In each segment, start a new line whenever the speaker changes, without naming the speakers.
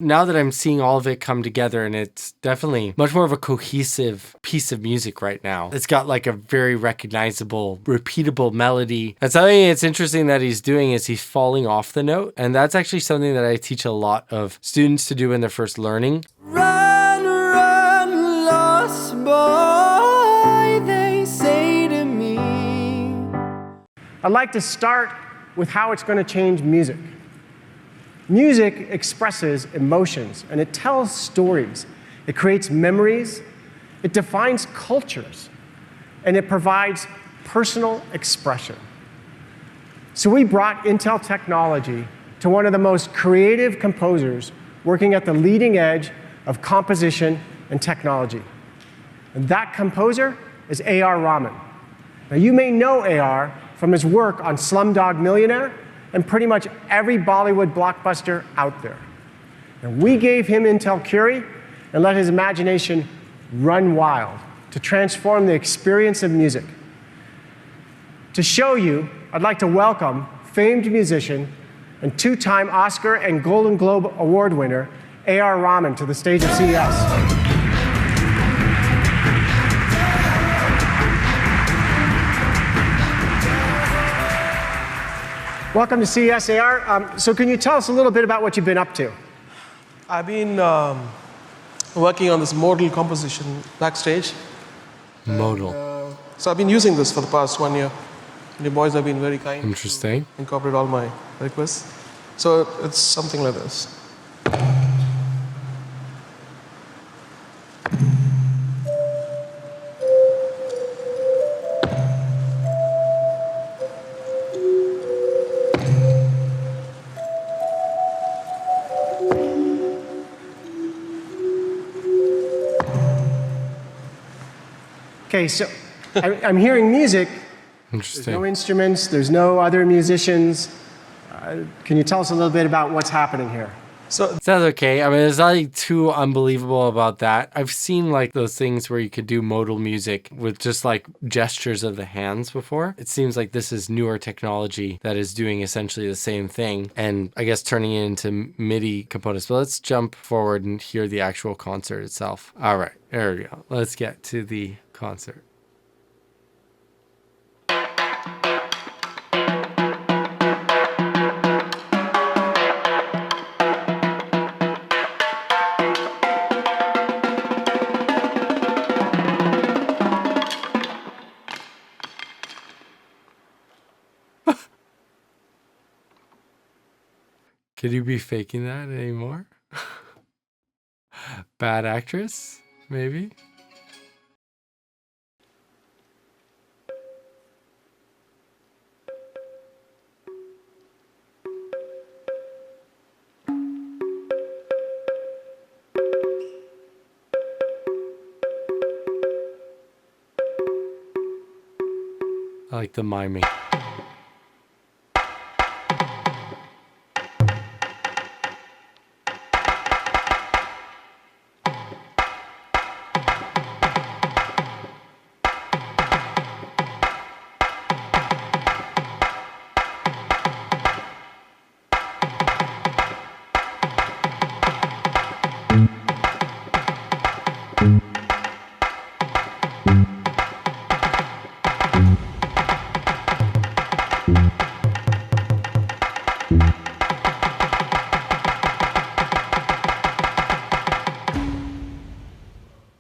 Now that I'm seeing all of it come together, and it's definitely much more of a cohesive piece of music right now. It's got like a very recognizable, repeatable melody. And something it's interesting that he's doing is he's falling off the note. And that's actually something that I teach a lot of students to do when they're first learning.
Run, run, lost boy, they say to me.
I'd like to start with how it's going to change music. Music expresses emotions, and it tells stories. It creates memories, it defines cultures, and it provides personal expression. So we brought Intel technology to one of the most creative composers working at the leading edge of composition and technology. And that composer is A.R. Rahman. Now you may know A.R. from his work on Slumdog Millionaire and pretty much every Bollywood blockbuster out there. And we gave him Intel Curie and let his imagination run wild to transform the experience of music. To show you, I'd like to welcome famed musician and two-time Oscar and Golden Globe Award winner, A.R. Rahman, to the stage of CES. Welcome to CES, AR. So can you tell us a little bit about what you've been up to?
I've been working on this modal composition backstage.
Modal.
So I've been using this for the past 1 year. And the boys have been very kind.
Interesting.
Incorporate all my requests. So it's something like this.
Okay, so I'm hearing music.
Interesting.
There's no instruments, there's no other musicians. Can you tell us a little bit about what's happening here?
So sounds okay. I mean, there's nothing too unbelievable about that. I've seen like those things where you could do modal music with just like gestures of the hands before. It seems like this is newer technology that is doing essentially the same thing and I guess turning it into MIDI components. But let's jump forward and hear the actual concert itself. All right, there we go. Let's get to the concert. Could you be faking that anymore? Bad actress, maybe? I like the miming.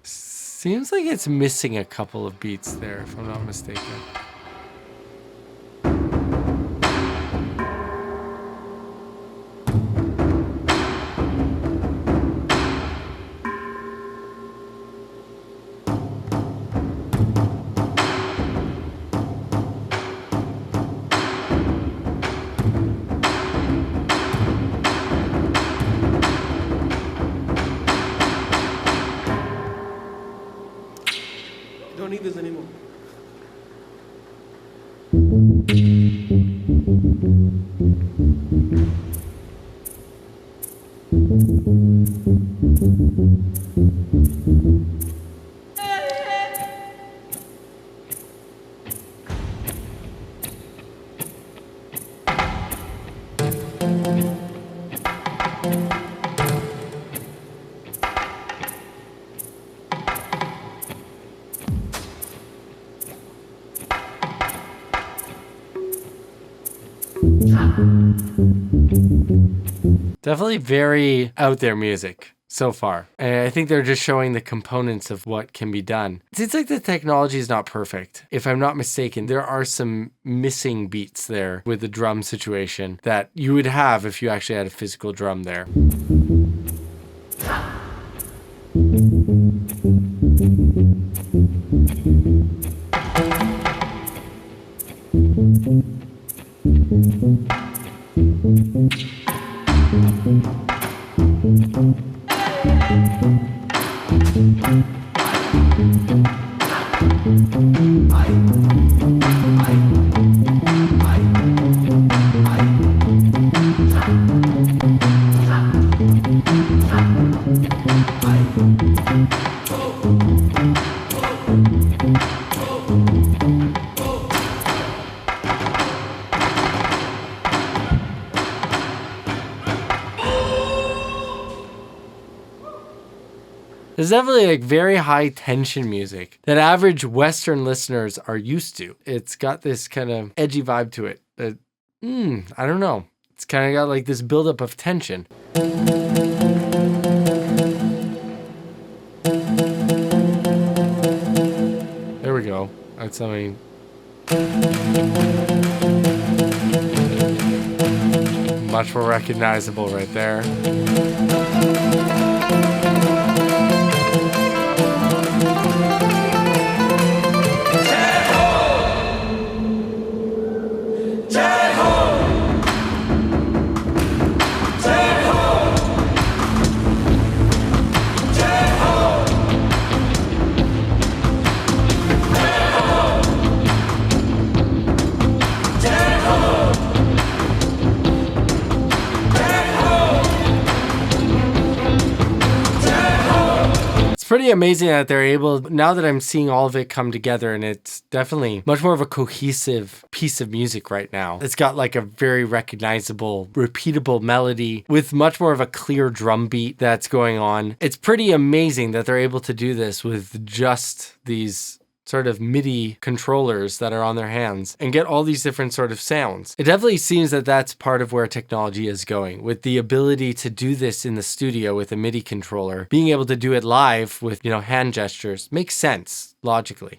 Seems like it's missing a couple of beats there, if I'm not mistaken.
Don't need this anymore.
Definitely very out there music so far. And I think they're just showing the components of what can be done. It seems like the technology is not perfect. If I'm not mistaken, there are some missing beats there with the drum situation that you would have if you actually had a physical drum there. There's definitely like very high tension music that average Western listeners are used to. It's got this kind of edgy vibe to it. That, I don't know. It's kind of got like this buildup of tension. There we go. That's something. Much more recognizable right there. Pretty amazing that they're able, now that I'm seeing all of it come together, and it's definitely much more of a cohesive piece of music right now. It's got like a very recognizable, repeatable melody with much more of a clear drum beat that's going on. It's pretty amazing that they're able to do this with just these sort of MIDI controllers that are on their hands and get all these different sort of sounds. It definitely seems that that's part of where technology is going, with the ability to do this in the studio with a MIDI controller. Being able to do it live with, hand gestures makes sense logically.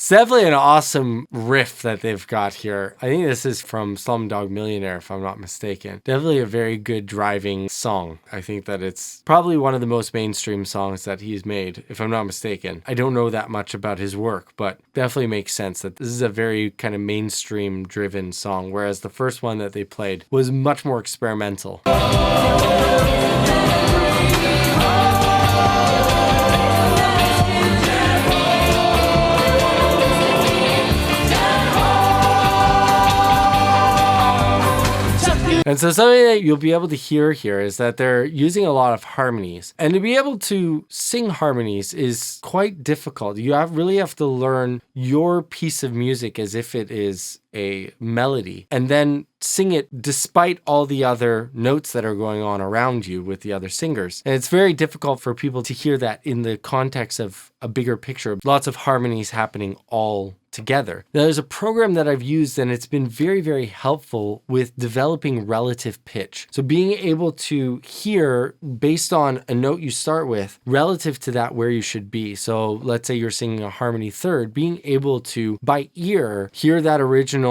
Definitely an awesome riff that they've got here. I think this is from Slumdog Millionaire, if I'm not mistaken. Definitely a very good driving song. I think that it's probably one of the most mainstream songs that he's made, if I'm not mistaken. I don't know that much about his work, but definitely makes sense that this is a very kind of mainstream driven song, whereas the first one that they played was much more experimental. And so something that you'll be able to hear here is that they're using a lot of harmonies. And to be able to sing harmonies is quite difficult. You really have to learn your piece of music as if it is a melody, and then sing it despite all the other notes that are going on around you with the other singers. And it's very difficult for people to hear that in the context of a bigger picture. Lots of harmonies happening all together. Now, there's a program that I've used, and it's been very, very helpful with developing relative pitch. So being able to hear, based on a note you start with, relative to that where you should be. So let's say you're singing a harmony third, being able to, by ear, hear that original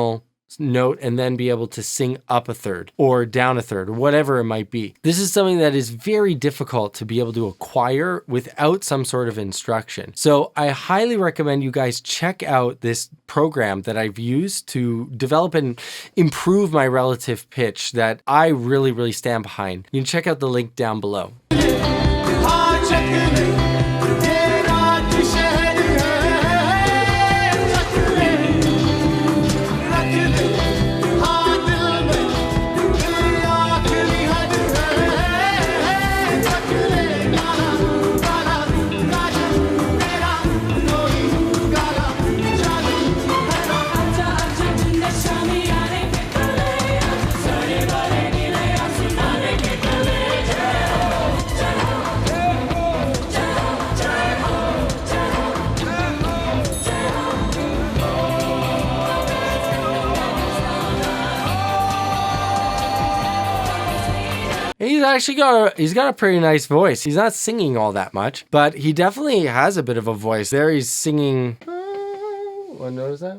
note and then be able to sing up a third or down a third or whatever it might be. This is something that is very difficult to be able to acquire without some sort of instruction. So I highly recommend you guys check out this program that I've used to develop and improve my relative pitch that I really stand behind. You can check out the link down below. He's got a pretty nice voice. He's not singing all that much, but he definitely has a bit of a voice. There he's singing. What note is that?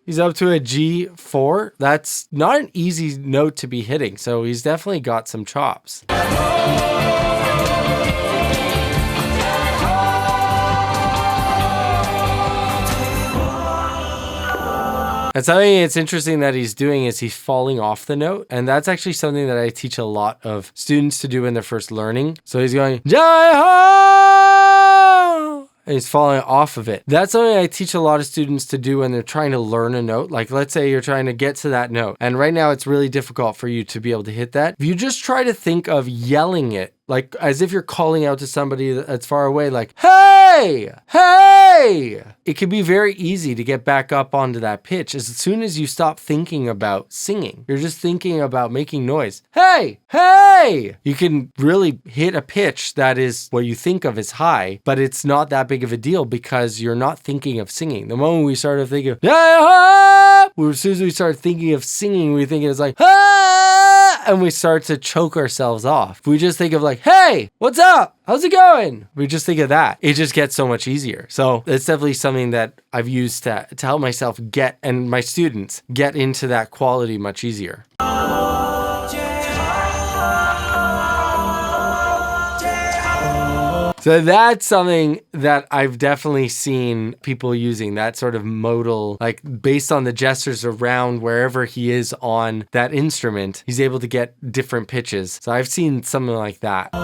He's up to a G4. That's not an easy note to be hitting, so he's definitely got some chops. And something it's interesting that he's doing is he's falling off the note. And that's actually something that I teach a lot of students to do when they're first learning. So he's going, Jai Ho! And he's falling off of it. That's something I teach a lot of students to do when they're trying to learn a note. Like, let's say you're trying to get to that note. And right now it's really difficult for you to be able to hit that. If you just try to think of yelling it, like as if you're calling out to somebody that's far away, like, hey, hey, it can be very easy to get back up onto that pitch as soon as you stop thinking about singing. You're just thinking about making noise. Hey, hey, you can really hit a pitch that is what you think of as high, but it's not that big of a deal because you're not thinking of singing. The moment we started thinking, as soon as we start thinking of singing, we think it's like, and we start to choke ourselves off. If we just think of like, hey, what's up? How's it going? We just think of that. It just gets so much easier. So it's definitely something that I've used to help myself get, and my students get into that quality much easier. So that's something that I've definitely seen people using, that sort of modal, like based on the gestures around wherever he is on that instrument, he's able to get different pitches. So I've seen something like that.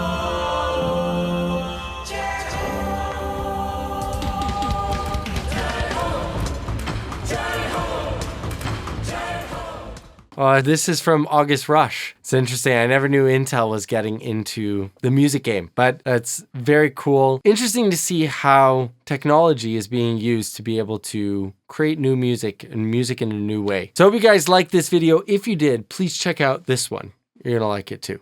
This is from August Rush. It's interesting. I never knew Intel was getting into the music game, but that's very cool. Interesting to see how technology is being used to be able to create new music and music in a new way. So I hope you guys liked this video. If you did, please check out this one. You're going to like it too.